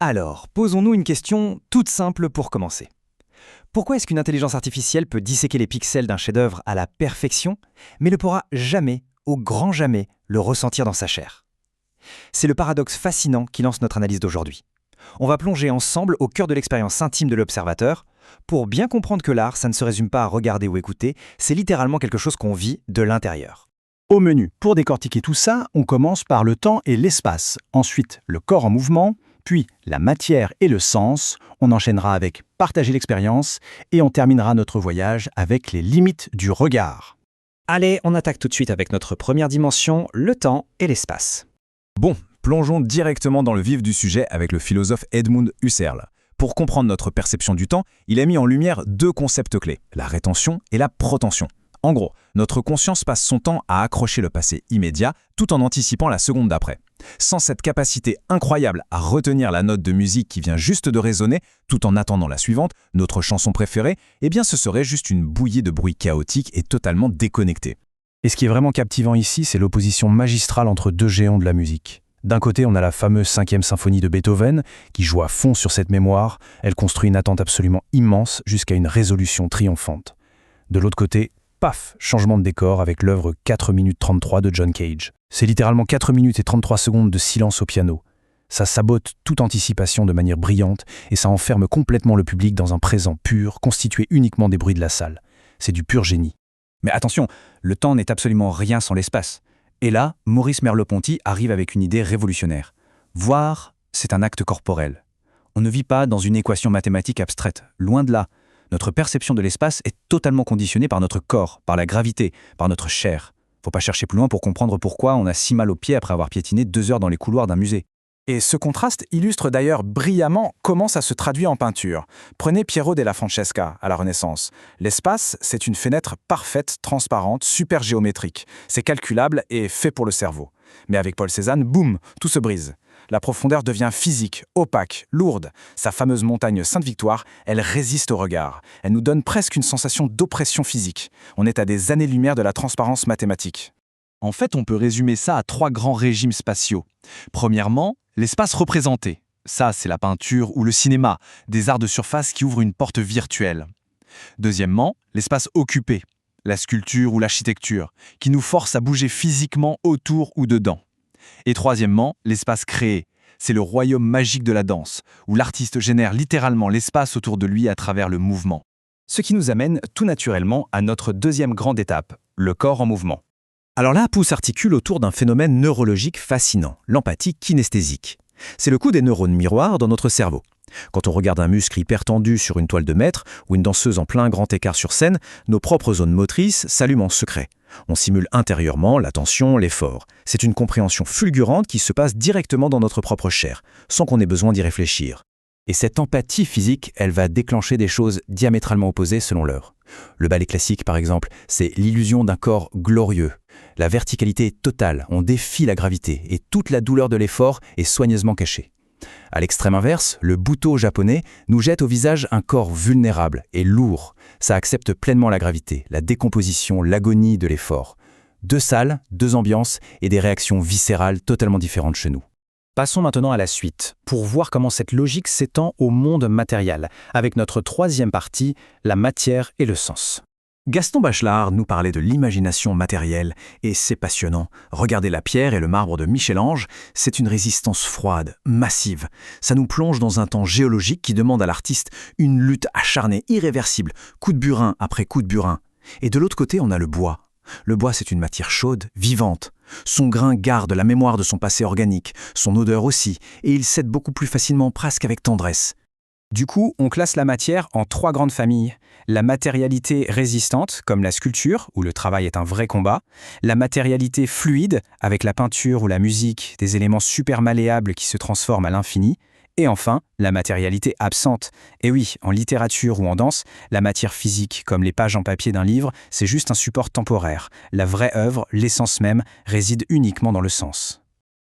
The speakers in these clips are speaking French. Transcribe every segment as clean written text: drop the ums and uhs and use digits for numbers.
Alors, posons-nous une question toute simple pour commencer. Pourquoi est-ce qu'une intelligence artificielle peut disséquer les pixels d'un chef-d'œuvre à la perfection, mais ne pourra jamais, au grand jamais, le ressentir dans sa chair? C'est le paradoxe fascinant qui lance notre analyse d'aujourd'hui. On va plonger ensemble au cœur de l'expérience intime de l'observateur, pour bien comprendre que l'art, ça ne se résume pas à regarder ou écouter, c'est littéralement quelque chose qu'on vit de l'intérieur. Au menu, pour décortiquer tout ça, on commence par le temps et l'espace, ensuite le corps en mouvement, puis la matière et le sens, on enchaînera avec partager l'expérience et on terminera notre voyage avec les limites du regard. Allez, on attaque tout de suite avec notre première dimension, le temps et l'espace. Bon, plongeons directement dans le vif du sujet avec le philosophe Edmund Husserl. Pour comprendre notre perception du temps, il a mis en lumière deux concepts clés, la rétention et la protention. En gros, notre conscience passe son temps à accrocher le passé immédiat tout en anticipant la seconde d'après. Sans cette capacité incroyable à retenir la note de musique qui vient juste de résonner tout en attendant la suivante, notre chanson préférée, eh bien ce serait juste une bouillie de bruit chaotique et totalement déconnecté. Et ce qui est vraiment captivant ici, c'est l'opposition magistrale entre deux géants de la musique. D'un côté, on a la fameuse 5e symphonie de Beethoven, qui joue à fond sur cette mémoire. Elle construit une attente absolument immense jusqu'à une résolution triomphante. De l'autre côté, paf, changement de décor avec l'œuvre 4 minutes 33 de John Cage. C'est littéralement 4 minutes et 33 secondes de silence au piano. Ça sabote toute anticipation de manière brillante et ça enferme complètement le public dans un présent pur, constitué uniquement des bruits de la salle. C'est du pur génie. Mais attention, le temps n'est absolument rien sans l'espace. Et là, Maurice Merleau-Ponty arrive avec une idée révolutionnaire. Voir, c'est un acte corporel. On ne vit pas dans une équation mathématique abstraite, loin de là. Notre perception de l'espace est totalement conditionnée par notre corps, par la gravité, par notre chair. Faut pas chercher plus loin pour comprendre pourquoi on a si mal aux pieds après avoir piétiné 2 heures dans les couloirs d'un musée. Et ce contraste illustre d'ailleurs brillamment comment ça se traduit en peinture. Prenez Piero della Francesca, à la Renaissance. L'espace, c'est une fenêtre parfaite, transparente, super géométrique. C'est calculable et fait pour le cerveau. Mais avec Paul Cézanne, boum, tout se brise. La profondeur devient physique, opaque, lourde. Sa fameuse montagne Sainte-Victoire, elle résiste au regard. Elle nous donne presque une sensation d'oppression physique. On est à des années-lumière de la transparence mathématique. En fait, on peut résumer ça à 3 grands régimes spatiaux. Premièrement, l'espace représenté. Ça, c'est la peinture ou le cinéma, des arts de surface qui ouvrent une porte virtuelle. Deuxièmement, l'espace occupé, la sculpture ou l'architecture, qui nous force à bouger physiquement autour ou dedans. Et troisièmement, l'espace créé. C'est le royaume magique de la danse, où l'artiste génère littéralement l'espace autour de lui à travers le mouvement. Ce qui nous amène tout naturellement à notre deuxième grande étape, le corps en mouvement. Alors là, Pouce articule autour d'un phénomène neurologique fascinant, l'empathie kinesthésique. C'est le coup des neurones miroirs dans notre cerveau. Quand on regarde un muscle hyper tendu sur une toile de maître ou une danseuse en plein grand écart sur scène, nos propres zones motrices s'allument en secret. On simule intérieurement la tension, l'effort. C'est une compréhension fulgurante qui se passe directement dans notre propre chair, sans qu'on ait besoin d'y réfléchir. Et cette empathie physique, elle va déclencher des choses diamétralement opposées selon l'heure. Le ballet classique, par exemple, c'est l'illusion d'un corps glorieux. La verticalité est totale, on défie la gravité, et toute la douleur de l'effort est soigneusement cachée. À l'extrême inverse, le Buto japonais nous jette au visage un corps vulnérable et lourd. Ça accepte pleinement la gravité, la décomposition, l'agonie de l'effort. 2 salles, 2 ambiances et des réactions viscérales totalement différentes chez nous. Passons maintenant à la suite, pour voir comment cette logique s'étend au monde matériel, avec notre 3e partie, la matière et le sens. Gaston Bachelard nous parlait de l'imagination matérielle, et c'est passionnant. Regardez la pierre et le marbre de Michel-Ange, c'est une résistance froide, massive. Ça nous plonge dans un temps géologique qui demande à l'artiste une lutte acharnée, irréversible, coup de burin après coup de burin. Et de l'autre côté, on a le bois. Le bois, c'est une matière chaude, vivante. Son grain garde la mémoire de son passé organique, son odeur aussi, et il cède beaucoup plus facilement, presque avec tendresse. Du coup, on classe la matière en 3 grandes familles. La matérialité résistante, comme la sculpture, où le travail est un vrai combat. La matérialité fluide, avec la peinture ou la musique, des éléments super malléables qui se transforment à l'infini. Et enfin, la matérialité absente. Et oui, en littérature ou en danse, la matière physique, comme les pages en papier d'un livre, c'est juste un support temporaire. La vraie œuvre, l'essence même, réside uniquement dans le sens.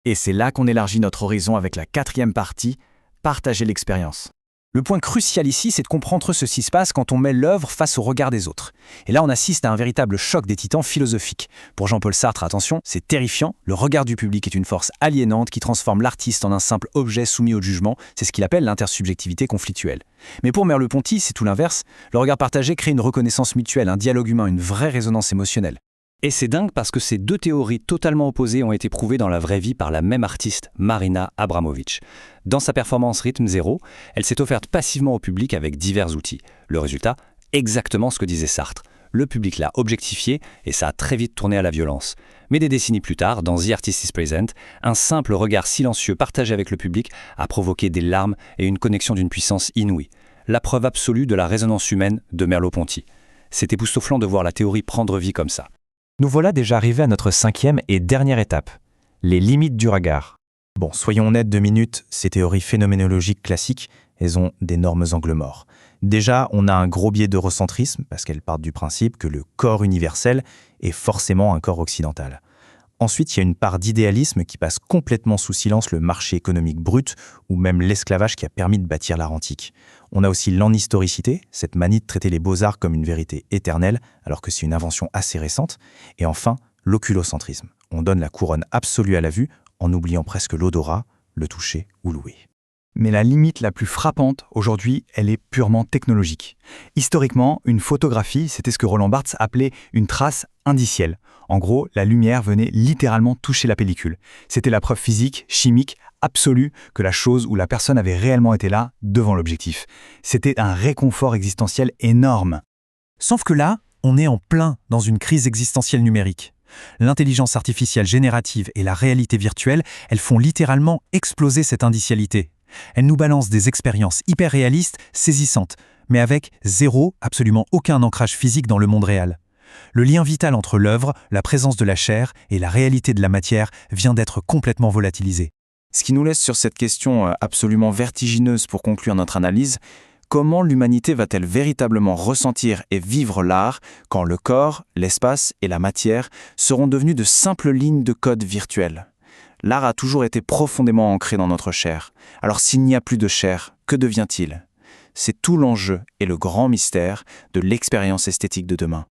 Et c'est là qu'on élargit notre horizon avec la 4e partie, partager l'expérience. Le point crucial ici, c'est de comprendre ce qui se passe quand on met l'œuvre face au regard des autres. Et là, on assiste à un véritable choc des titans philosophiques. Pour Jean-Paul Sartre, attention, c'est terrifiant. Le regard du public est une force aliénante qui transforme l'artiste en un simple objet soumis au jugement. C'est ce qu'il appelle l'intersubjectivité conflictuelle. Mais pour Merleau-Ponty, c'est tout l'inverse. Le regard partagé crée une reconnaissance mutuelle, un dialogue humain, une vraie résonance émotionnelle. Et c'est dingue parce que ces deux théories totalement opposées ont été prouvées dans la vraie vie par la même artiste, Marina Abramović. Dans sa performance Rythme Zéro, elle s'est offerte passivement au public avec divers outils. Le résultat, exactement ce que disait Sartre. Le public l'a objectifié et ça a très vite tourné à la violence. Mais des décennies plus tard, dans The Artist is Present, un simple regard silencieux partagé avec le public a provoqué des larmes et une connexion d'une puissance inouïe. La preuve absolue de la résonance humaine de Merleau-Ponty. C'est époustouflant de voir la théorie prendre vie comme ça. Nous voilà déjà arrivés à notre 5e et dernière étape, les limites du regard. Bon, soyons honnêtes 2 minutes, ces théories phénoménologiques classiques, elles ont d'énormes angles morts. Déjà, on a un gros biais de recentrisme, parce qu'elles partent du principe que le corps universel est forcément un corps occidental. Ensuite, il y a une part d'idéalisme qui passe complètement sous silence le marché économique brut ou même l'esclavage qui a permis de bâtir l'art antique. On a aussi l'anhistoricité, cette manie de traiter les beaux-arts comme une vérité éternelle, alors que c'est une invention assez récente. Et enfin, l'oculocentrisme. On donne la couronne absolue à la vue en oubliant presque l'odorat, le toucher ou l'ouïe. Mais la limite la plus frappante, aujourd'hui, elle est purement technologique. Historiquement, une photographie, c'était ce que Roland Barthes appelait une trace indicielle. En gros, la lumière venait littéralement toucher la pellicule. C'était la preuve physique, chimique, absolue que la chose ou la personne avait réellement été là, devant l'objectif. C'était un réconfort existentiel énorme. Sauf que là, on est en plein dans une crise existentielle numérique. L'intelligence artificielle générative et la réalité virtuelle, elles font littéralement exploser cette indicialité. Elles nous balancent des expériences hyper réalistes, saisissantes, mais avec absolument aucun ancrage physique dans le monde réel. Le lien vital entre l'œuvre, la présence de la chair et la réalité de la matière vient d'être complètement volatilisé. Ce qui nous laisse sur cette question absolument vertigineuse pour conclure notre analyse, comment l'humanité va-t-elle véritablement ressentir et vivre l'art quand le corps, l'espace et la matière seront devenus de simples lignes de code virtuelles ? L'art a toujours été profondément ancré dans notre chair. Alors s'il n'y a plus de chair, que devient-il ? C'est tout l'enjeu et le grand mystère de l'expérience esthétique de demain.